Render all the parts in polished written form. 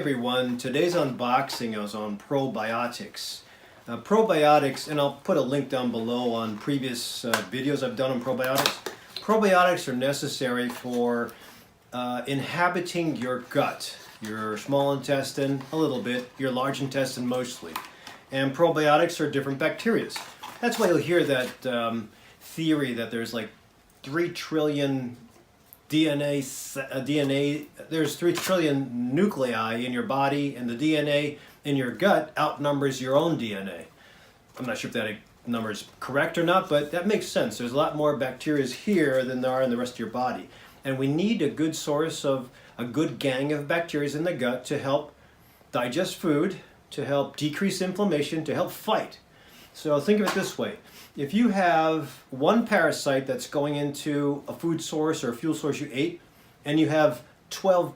everyone, today's unboxing is on probiotics. Probiotics, and I'll put a link down below on previous videos I've done on probiotics. Probiotics are necessary for inhabiting your gut, your small intestine a little bit, your large intestine mostly. And probiotics are different bacteria. That's why you'll hear that theory that there's like 3 trillion DNA, there's 3 trillion nuclei in your body, and the DNA in your gut outnumbers your own DNA. I'm not sure if that number is correct or not, but that makes sense. There's a lot more bacteria here than there are in the rest of your body. And we need a good source of a good gang of bacteria in the gut to help digest food, to help decrease inflammation, to help fight. So think of it this way. If you have one parasite that's going into a food source or a fuel source you ate, and you have 12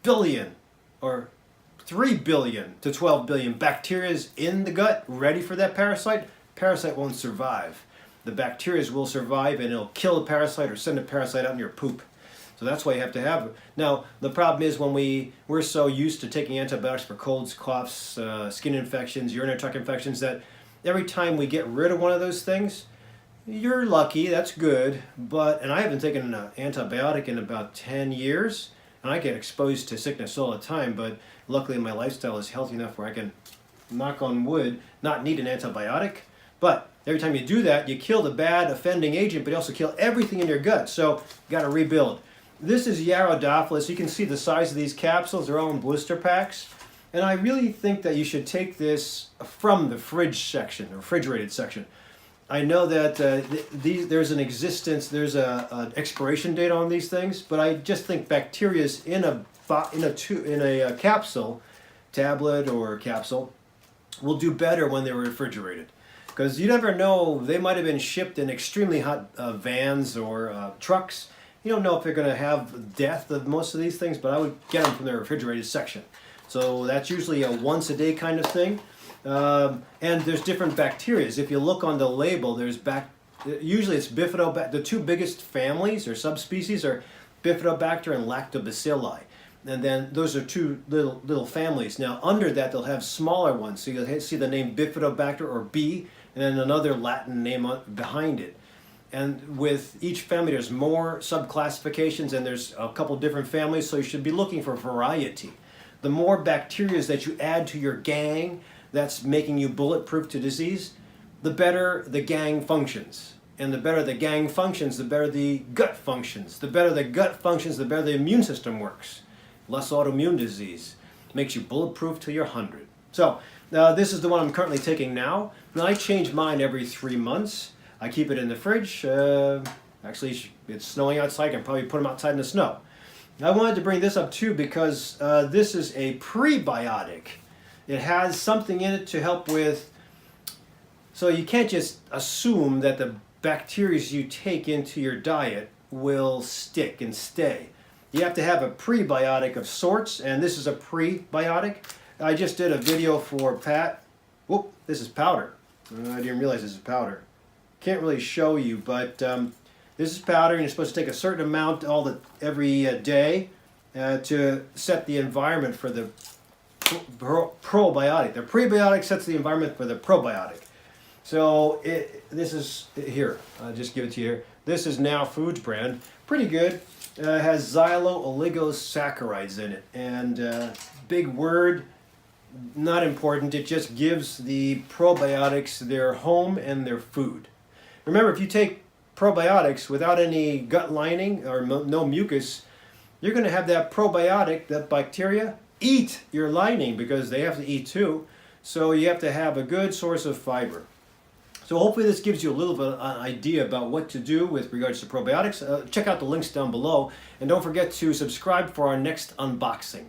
billion or 3 billion to 12 billion bacteria in the gut ready for that parasite, parasite won't survive. The bacteria will survive and it'll kill the parasite or send a parasite out in your poop. So that's why you have to have it. Now, the problem is when we're so used to taking antibiotics for colds, coughs, skin infections, urinary tract infections, that every time we get rid of one of those things, you're lucky, that's good, and I haven't taken an antibiotic in about 10 years, and I get exposed to sickness all the time, but luckily my lifestyle is healthy enough where I can, knock on wood, not need an antibiotic. But every time you do that, you kill the bad offending agent, but you also kill everything in your gut, so you got to rebuild. This is Yarodophilus. You can see the size of these capsules. They're all in blister packs. And I really think that you should take this from the fridge section, the refrigerated section. I know that there's an expiration date on these things, but I just think bacteria in a capsule, tablet or capsule, will do better when they're refrigerated. Because you never know, they might have been shipped in extremely hot vans or trucks. You don't know if they're going to have death of most of these things, but I would get them from the refrigerated section. So that's usually a once a day kind of thing. And there's different bacteria. If you look on the label, there's usually it's Bifidobacter. The two biggest families or subspecies are Bifidobacter and Lactobacilli. And then those are two little families. Now under that they'll have smaller ones. So you'll see the name Bifidobacter or B, and then another Latin name behind it. And with each family there's more subclassifications, and there's a couple different families, so you should be looking for variety. The more bacteria that you add to your gang that's making you bulletproof to disease, the better the gang functions. And the better the gang functions, the better the gut functions. The better the gut functions, the better the immune system works. Less autoimmune disease. Makes you bulletproof till you're 100. So, this is the one I'm currently taking now. Now, I change mine every 3 months. I keep it in the fridge. Actually, it's snowing outside. I can probably put them outside in the snow. I wanted to bring this up too because this is a prebiotic. It has something in it to help with, so you can't just assume that the bacteria you take into your diet will stick and stay. You have to have a prebiotic of sorts, and this is a prebiotic. I just did a video for Pat. Whoop, this is powder. I didn't realize this is powder. Can't really show you, but this is powder, and you're supposed to take a certain amount every day to set the environment for the probiotic. The prebiotic sets the environment for the probiotic. So this is here. I'll just give it to you here. This is Now Foods brand. Pretty good. It has xylo-oligosaccharides in it, and big word. Not important. It just gives the probiotics their home and their food. Remember, if you take probiotics without any gut lining or no mucus, you're going to have that probiotic, that bacteria, eat your lining because they have to eat too. So you have to have a good source of fiber. So hopefully this gives you a little bit of an idea about what to do with regards to probiotics. Check out the links down below, and don't forget to subscribe for our next unboxing.